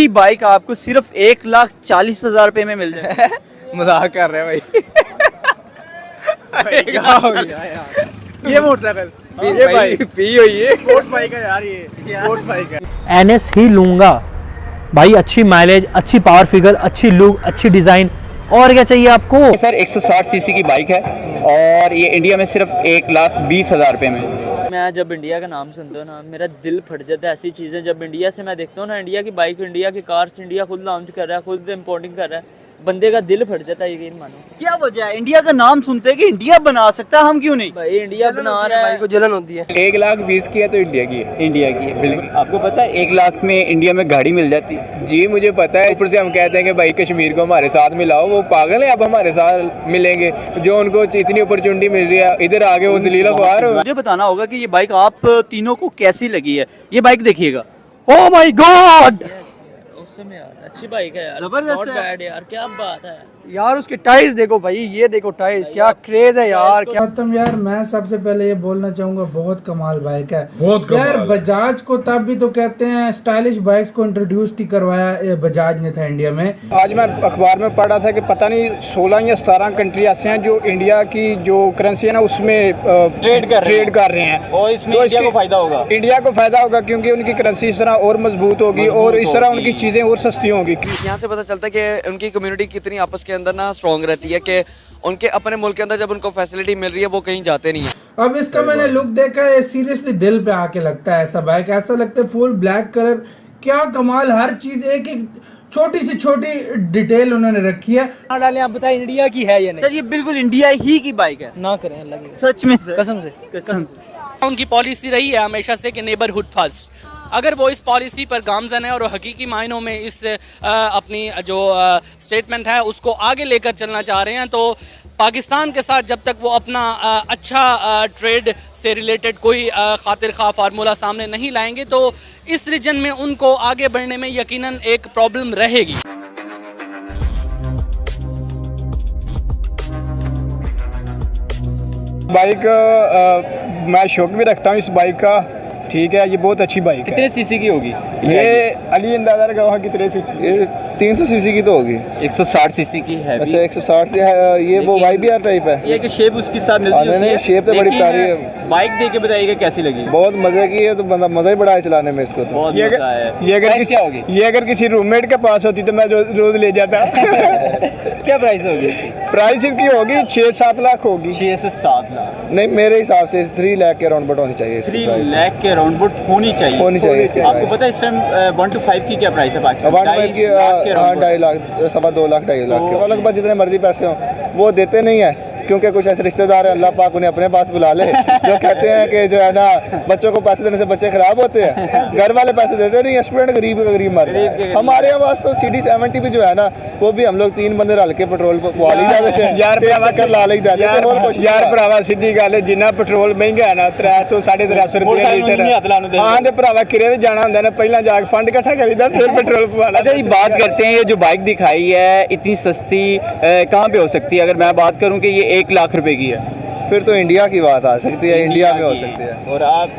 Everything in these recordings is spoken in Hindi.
ये बाइक आपको सिर्फ 1,40,000 रुपए में मिल जाए। मजाक कर रहे हैं भाई। ये मोटरसाइकिल ये भाई पी हुई है। स्पोर्ट्स बाइक है यार, ये स्पोर्ट्स बाइक है। NS ही लूँगा भाई। अच्छी माइलेज, अच्छी पावर फिगर, अच्छी लुक, अच्छी डिज़ाइन, और क्या चाहिए आपको। सर 160 सीसी की बाइक है और ये इंडिया में सिर्फ 1,20,000 रुपए में। मैं जब इंडिया का नाम सुनता हूँ ना, मेरा दिल फट जाता है। ऐसी चीज़ें जब इंडिया से मैं देखता हूँ ना, इंडिया की बाइक, इंडिया की कार्स, इंडिया खुद लॉन्च कर रहा है, खुद इम्पोर्टिंग कर रहा है, बंदे का दिल फट जाता है। यकीन मानो। क्या वजह है? इंडिया का नाम सुनते हैं कि इंडिया बना सकता है, हम क्यों नहीं? भाई इंडिया बना रहा है, को जलन होती है। 1,20,000 की है तो इंडिया की है। इंडिया की है बिल्कुल। आपको पता है 1,00,000 में इंडिया में गाड़ी मिल जाती है। जी मुझे पता है। ऊपर से हम कहते हैं कि भाई कश्मीर को हमारे साथ मिलाओ, वो पागल है। अब हमारे साथ मिलेंगे, जो उनको इतनी अपॉर्चुनिटी मिल रही है, इधर आगे वो दलीला ख्वार हो। मुझे बताना होगा कि ये बाइक आप तीनों को कैसी लगी है। ये बाइक देखिएगा, ओ माय गॉड उसमें यार अच्छी बाइक है यार, जबरदस्त नॉट है। बैड यार, क्या बात है यार उसके टाइल्स देखो भाई, ये देखो टाइल्स, क्या क्रेज है यार। क्या गौतम यार, मैं सबसे पहले ये बोलना चाहूंगा, बहुत कमाल बाइक है। बहुत यार कमाल। बजाज को तब भी तो कहते हैं स्टाइलिश बाइक्स को इंट्रोड्यूस ही करवाया ये बजाज ने था इंडिया में। आज मैं अखबार में पढ़ रहा था कि पता नहीं 16 या 17 कंट्री ऐसे हैं जो इंडिया की जो करेंसी है ना उसमें ट्रेड कर रहे हैं और इसमें तो इंडिया को फायदा होगा। इंडिया को फायदा होगा क्योंकि उनकी करेंसी इस तरह और मजबूत होगी और इस तरह उनकी चीज़ें और सस्ती होंगी। यहाँ से पता चलता है कि उनकी कम्युनिटी कितनी आपस के अंदर ना स्ट्रॉन्ग रहती है कि उनके अपने मुल्क के अंदर जब उनको फैसिलिटी मिल रही है वो कहीं जाते नहीं है। अब इसका मैंने लुक देखा है, सीरियसली दिल पे आके लगता है। ऐसा बाइक ऐसा लगता है फुल ब्लैक कलर, क्या कमाल, हर चीज एक एक छोटी सी छोटी डिटेल उन्होंने रखी है। डालें आप बताएं, इंडिया की है या नहीं। सर ये बिल्कुल इंडिया ही की बाइक है। ना करें अल्लाह की सच में सर, कसम से। कसम। उनकी पॉलिसी रही है हमेशा से कि नेबरहुड फर्स्ट। अगर वो इस पॉलिसी पर गामजन है और हकीकी मायनों में इस अपनी जो स्टेटमेंट है उसको आगे लेकर चलना चाह रहे हैं, तो पाकिस्तान के साथ जब तक वो अपना अच्छा ट्रेड से रिलेटेड कोई खातिर खा फार्मूला सामने नहीं लाएंगे तो इस रीजन में उनको आगे बढ़ने में यकीनन एक प्रॉब्लम रहेगी। बाइक मैं शौक भी रखता हूँ इस बाइक का, ठीक है। ये बहुत अच्छी बाइक है। कितने सीसी की होगी ये अली अंदाजा लगाओ कितने सीसी? ये 300 सीसी की तो होगी। 160 सीसी की है। अच्छा 160 से है। ये वो YBR टाइप है। ये कि शेप उसके साथ मिलती है। नहीं शेप तो बड़ी प्यारी है। बाइक देख के बताइएगा कैसी लगी। बहुत मजे की है, तो बंदा मजा ही बड़ा है चलाने में इसको तो। बहुत ये मजा है। ये अगर किसी रूममेट के पास होती तो मैं रोज ले जाता। क्या प्राइस होगी? प्राइस इसकी होगी 6-7 लाख होगी। 6 से 7 लाख। नहीं मेरे हिसाब से 3 लाख के अराउंड बट होनी चाहिए इसकी 3 प्राइस। लाख के अराउंड बट होनी चाहिए इसकी आपको प्राइस। पता है इस टाइम 1 to 5 की क्या प्राइस है पाकिस्तान? 1 to 5 की 2.5 लाख, 2.25 लाख, 2.5 लाख के वालों के पास जितने मर्जी पैसे हों वो देते नहीं है, क्योंकि कुछ ऐसे रिश्तेदार हैं, अल्लाह पाक उन्हें अपने पास बुला ले, जो कहते हैं कि जो है ना बच्चों को पैसे देने से बच्चे खराब होते हैं। घर वाले पैसे देते नहीं है, स्टूडेंट गरीब का गरीब मर रहा है। हमारे पास तो CD70 भी जो है ना वो भी हम लोग 3 बंदे रल के पेट्रोल पवा ली जाते थे यार ला ली जाते थे। और कुछ यार भरावा सीधी गल है, जिन्ना पेट्रोल महंगा है ना 300 350 रुपये लीटर। हाँ तो भरावा किरे भी जाना होंगे ना, पहला जाके फंड इकट्ठा करीदा फिर पेट्रोल पवाना। अच्छा ये बात करते हैं, ये जो बाइक दिखाई है इतनी सस्ती कहाँ पे हो सकती है? अगर मैं बात करूँ कि ये 1 लाख रुपए की है, फिर तो इंडिया की बात आ सकती है, इंडिया में हो सकती है। और आप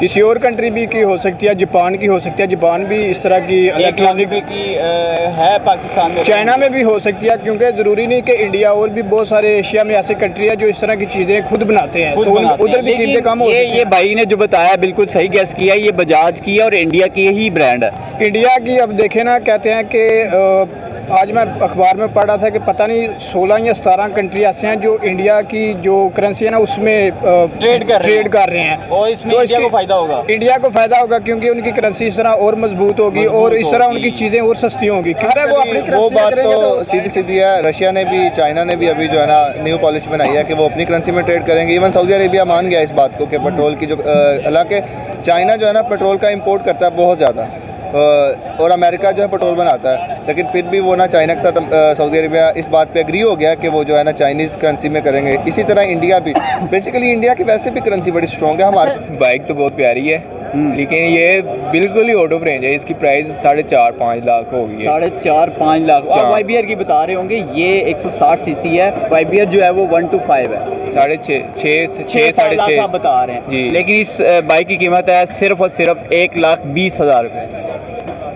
किसी और कंट्री भी की हो सकती है, जापान की हो सकती है, जापान भी इस तरह की इलेक्ट्रॉनिक की है पाकिस्तान में, चाइना में भी हो सकती है, क्योंकि ज़रूरी नहीं कि इंडिया और भी बहुत सारे एशिया में ऐसे कंट्री है जो इस तरह की चीज़ें खुद बनाते हैं, तो उधर भी कीमतें कम हो सकती हैं। ये भाई ने जो बताया बिल्कुल सही गैस किया, ये बजाज की है और इंडिया की ही ब्रांड है। इंडिया की अब देखें ना, कहते हैं कि आज मैं अखबार में पढ़ रहा था कि पता नहीं 16 या 17 कंट्री ऐसे हैं जो इंडिया की जो करेंसी है ना उसमें ट्रेड कर रहे हैं और इसमें तो इंडिया को फायदा होगा। इंडिया को फायदा होगा क्योंकि उनकी करेंसी इस तरह और मजबूत होगी और इस तरह उनकी चीज़ें और सस्ती होंगी। वो बात तो सीधी सीधी है। रशिया ने भी, चाइना ने भी अभी जो है ना न्यू पॉलिसी बनाई है कि वो अपनी करेंसी में ट्रेड करेंगे। इवन सऊदी अरेबिया मान गया इस बात को कि पेट्रोल की जो हालांकि चाइना जो है ना पेट्रोल का इंपोर्ट करता है बहुत ज़्यादा, और अमेरिका जो है पेट्रोल बनाता है, लेकिन फिर भी वो ना चाइना के साथ सऊदी अरेबिया इस बात पे एग्री हो गया कि वो जो है ना चाइनीज़ करेंसी में करेंगे। इसी तरह इंडिया भी, बेसिकली इंडिया की वैसे भी करेंसी बड़ी स्ट्रॉन्ग है हमारी। बाइक तो बहुत प्यारी है, लेकिन ये बिल्कुल ही आउट ऑफ रेंज है। इसकी प्राइस 4.5-5 लाख हो गई है। 4.5-5 लाख। आप YBR की बता रहे होंगे, ये 160 सीसी है। YBR जो है वो 1 to 5 है। 6.5 बता रहे हैं जी। लेकिन इस बाइक की कीमत है सिर्फ और सिर्फ 1,20,000 रुपये।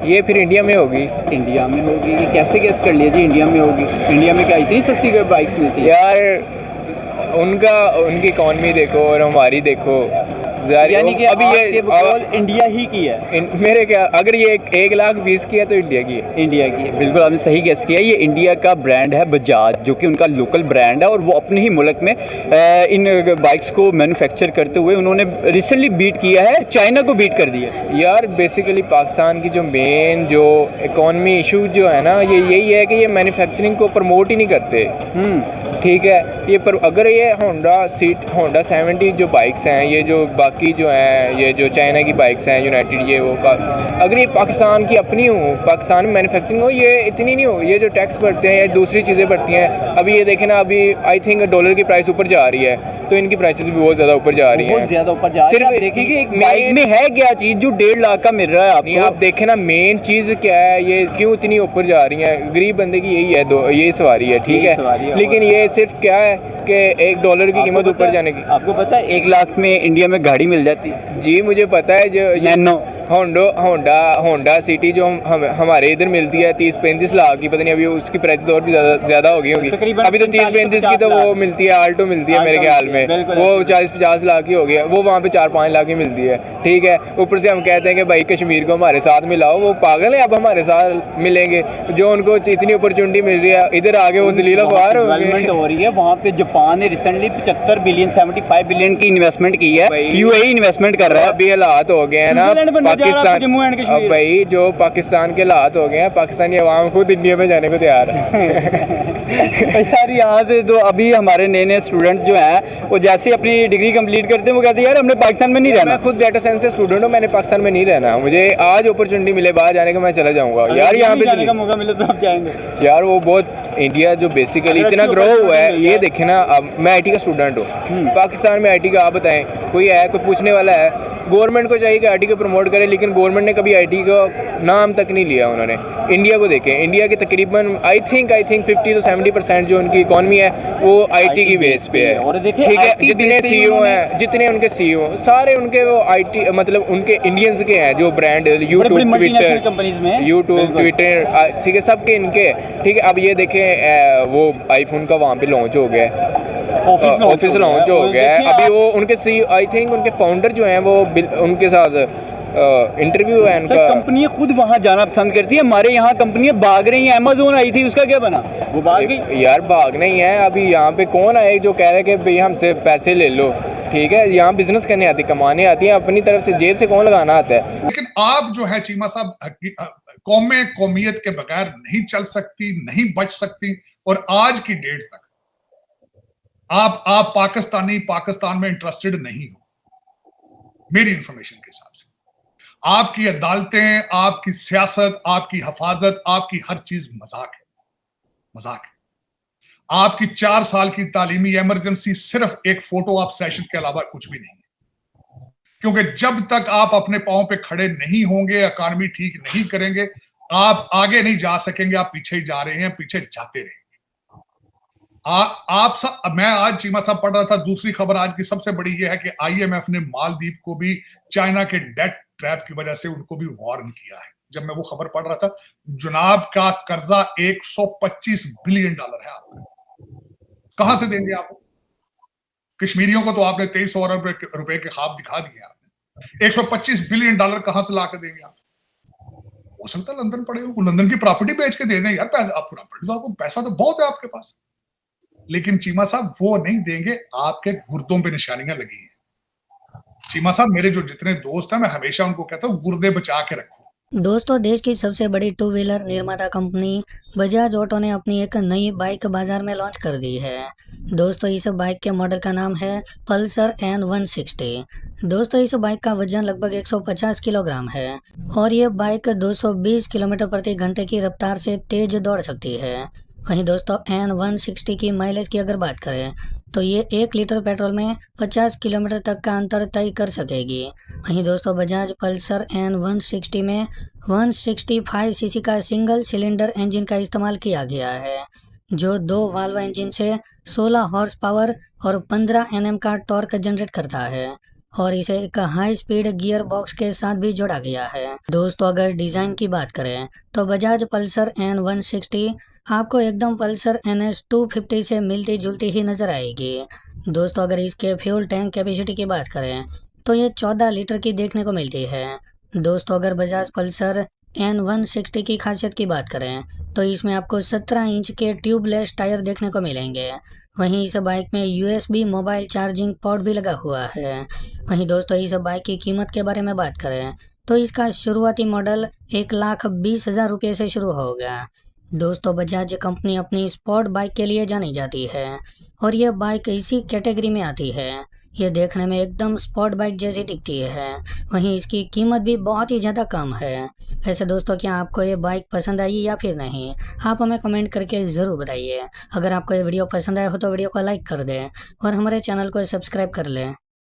ये फिर इंडिया में होगी। इंडिया में होगी? ये कैसे गेस कर लिया जी इंडिया में होगी? इंडिया में क्या इतनी सस्ती बाइक्स मिलती है? यार उनकी इकॉनमी देखो और हमारी देखो, यानी कि अभी ये इंडिया ही की है। मेरे क्या, अगर ये 1,20,000 की है तो इंडिया की है। इंडिया की है, बिल्कुल आपने सही गेस किया। ये इंडिया का ब्रांड है बजाज, जो कि उनका लोकल ब्रांड है और वो अपने ही मुल्क में इन बाइक्स को मैन्युफैक्चर करते हुए उन्होंने रिसेंटली बीट किया है, चाइना को बीट कर दिया। यार बेसिकली पाकिस्तान की जो मेन जो इकॉनमी इशू जो है ना, ये यही है कि ये मैन्युफैक्चरिंग को प्रमोट ही नहीं करते। ठीक है, ये पर अगर ये होंडा 70 जो बाइक्स हैं, ये जो बाकी जो हैं, ये जो चाइना की बाइक्स हैं यूनाइटेड, ये वो का, अगर ये पाकिस्तान की अपनी हो, पाकिस्तान में मैन्युफैक्चरिंग हो, ये इतनी नहीं हो। ये जो टैक्स बढ़ते हैं या दूसरी चीज़ें बढ़ती हैं, अभी ये देखें ना, अभी आई थिंक डॉलर की प्राइस ऊपर जा रही है, तो इनकी प्राइसेस भी बहुत ज़्यादा ऊपर जा रही हैं। बहुत ज़्यादा ऊपर जा रही है। सिर्फ देखिए एक बाइक में है क्या चीज़ जो 1.5 लाख का मिल रहा है आपको? आप देखें ना, मेन चीज़ क्या है, ये क्यों इतनी ऊपर जा रही हैं? गरीब बंदे की यही है, यही सवारी है, ठीक है। लेकिन ये सिर्फ क्या है कि $1 की कीमत ऊपर जाने की। आपको पता है 1 लाख में इंडिया में गाड़ी मिल जाती है? जी मुझे पता है। जो नैनो होंडा सिटी जो हमारे इधर मिलती है 30-35 लाख की, पता नहीं अभी उसकी प्राइस और भी ज़्यादा हो गई होगी। अभी तो 30-35 की तो वो मिलती है, आल्टो मिलती है मेरे ख्याल में, वो 40-50 लाख की हो गई है, वो वहाँ पे 4-5 लाख की मिलती है, ठीक है। ऊपर से हम कहते हैं कि भाई कश्मीर को हमारे साथ मिलाओ, वो पागल है, अब हमारे साथ मिलेंगे? जो उनको इतनी अपॉर्चुनिटी मिल रही है, इधर आगे वो दलील अखबार हो रही है। वहाँ पे जापान ने रिसेंटली 75 बिलियन 75 बिलियन की इन्वेस्टमेंट की है, यूएई इन्वेस्टमेंट कर रहा है। अभी हालात हो गए हैं ना पाकिस्तान, अब भाई जो पाकिस्तान के हालात हो गए हैं, पाकिस्तानी अवाम खुद इंडिया में जाने को तैयार है। सारी यहाँ से तो अभी हमारे नए स्टूडेंट्स जो हैं, वो जैसे अपनी डिग्री कंप्लीट करते हैं, वो कहते हैं यार हमने पाकिस्तान में नहीं रहना। मैं खुद डाटा साइंस का स्टूडेंट हूँ, मैंने पाकिस्तान में नहीं रहना। मुझे आज अपॉर्चुनिटी मिले बाहर जाने का, मैं चला जाऊँगा यार। यहाँ पे जाने का मौका मिले तो आप जाएंगे यार? वो बहुत इंडिया जो बेसिकली इतना ग्रो हुआ है, ये देखे ना। अब मैं आईटी का स्टूडेंट हूँ, पाकिस्तान में आईटी का आप बताएं, कोई है, कोई पूछने वाला है? गवर्नमेंट को चाहिए कि आईटी को प्रमोट करे, लेकिन गवर्नमेंट ने कभी आईटी का नाम तक नहीं लिया उन्होंने। इंडिया को देखें, इंडिया के तकरीबन आई थिंक 50 to 70% जो उनकी इकॉनमी है वो आईटी की बेस पे है, ठीक है। जितने सीईओ हैं, जितने उनके सीईओ सारे उनके वो आईटी, मतलब उनके इंडियंस के हैं, जो ब्रांड यूट्यूब, ट्विटर, ठीक है, सबके इनके, ठीक है। अब ये देखें वो आईफोन का वहाँ पे लॉन्च हो गया, ऑफिस लॉन्च हो गया है। अभी वो उनके आई थिंक उनके फाउंडर जो हैं, वो उनके साथ इंटरव्यू है उनका। कंपनियां खुद वहाँ जाना पसंद करती है, हमारे यहाँ कंपनियां भाग रही हैं। अमेज़न आई थी, उसका क्या बना? वो भाग गई यार। भाग नहीं है, अभी यहाँ पे कौन आए जो कह रहे हैं कि भाई हमसे पैसे ले लो, ठीक है। यहाँ बिजनेस करने आती, कमाने आती है, अपनी तरफ से जेब से कौन लगाना आता है। लेकिन आप जो है चीमा साहब, कौमें कौमियत के बगैर नहीं चल सकती, नहीं बच सकती। और आज की डेट तक आप पाकिस्तान में इंटरेस्टेड नहीं हो, मेरी इंफॉर्मेशन के हिसाब से। आपकी अदालतें, आपकी सियासत, आपकी हिफाजत, आपकी हर चीज मजाक है। आपकी 4 साल की तालीमी इमरजेंसी सिर्फ एक फोटो आप सेशन के अलावा कुछ भी नहीं है। क्योंकि जब तक आप अपने पांव पे खड़े नहीं होंगे, इकॉनमी ठीक नहीं करेंगे, आप आगे नहीं जा सकेंगे। आप पीछे ही जा रहे हैं, पीछे जाते रहेंगे। मैं आज चीमा साहब पढ़ रहा था, दूसरी खबर आज की सबसे बड़ी यह है कि आईएमएफ ने मालदीव को भी चाइना के डेट ट्रैप की वजह से उनको भी वार्न किया है। जब मैं वो खबर पढ़ रहा था, जुनाब का कर्जा $125 बिलियन है। आपको कहां से देंगे? आपको कश्मीरियों को तो आपने 2300 अरब रुपए के ख्वाब दिखा दिए। आपने $125 बिलियन कहां से ला के देंगे? आप हो सकता है लंदन पड़े हो, लंदन की प्रॉपर्टी बेच के दे दें यार। आपको पैसा तो बहुत है आपके पास, लेकिन चीमा साहब वो नहीं देंगे। आपके गुर्दों पे निशानियां लगी हैं। चीमा साहब, मेरे जो जितने दोस्त हैं, मैं हमेशा उनको कहता हूँ गुर्दे बचा के रखो। दोस्तों, देश की सबसे बड़ी 2 व्हीलर निर्माता कंपनी बजाज ऑटो ने अपनी एक नई बाइक बाजार में लॉन्च कर दी है। दोस्तों, इस बाइक के मॉडल का नाम है पल्सर N160। दोस्तों, इस बाइक का वजन लगभग 150 किलोग्राम है और ये बाइक 220 किलोमीटर प्रति घंटे की रफ्तार से तेज दौड़ सकती है। वहीं दोस्तों, N160 की माइलेज की अगर बात करें तो ये 1 लीटर पेट्रोल में 50 किलोमीटर तक का अंतर तय कर सकेगी। वहीं दोस्तों, बजाज पल्सर N160 में 165 सीसी का सिंगल सिलेंडर इंजन का इस्तेमाल किया गया है, जो 2 वाल्व इंजन से 16 हॉर्स पावर और 15 Nm का टॉर्क जनरेट करता है। और इसे एक हाई स्पीड गियर बॉक्स के साथ भी जोड़ा गया है। दोस्तों अगर डिज़ाइन की बात करें तो बजाज पल्सर N160 आपको एकदम पल्सर NS 250 से मिलती जुलती ही नज़र आएगी। दोस्तों अगर इसके फ्यूल टैंक कैपेसिटी की बात करें तो ये 14 लीटर की देखने को मिलती है। दोस्तों अगर बजाज पल्सर N160 की खासियत की बात करें तो इसमें आपको 17 इंच के ट्यूबलेस टायर देखने को मिलेंगे। वहीं इस बाइक में USB मोबाइल चार्जिंग पोर्ट भी लगा हुआ है। वहीं दोस्तों इस बाइक की कीमत के बारे में बात करें तो इसका शुरुआती मॉडल 1,20,000 रुपये से शुरू होगा। दोस्तों बजाज कंपनी अपनी स्पोर्ट बाइक के लिए जानी जाती है और यह बाइक इसी कैटेगरी में आती है। ये देखने में एकदम स्पोर्ट बाइक जैसी दिखती है। वहीं इसकी कीमत भी बहुत ही ज़्यादा कम है। ऐसे दोस्तों क्या आपको ये बाइक पसंद आई या फिर नहीं, आप हमें कमेंट करके ज़रूर बताइए। अगर आपको ये वीडियो पसंद आया हो तो वीडियो को लाइक कर दें और हमारे चैनल को सब्सक्राइब कर लें।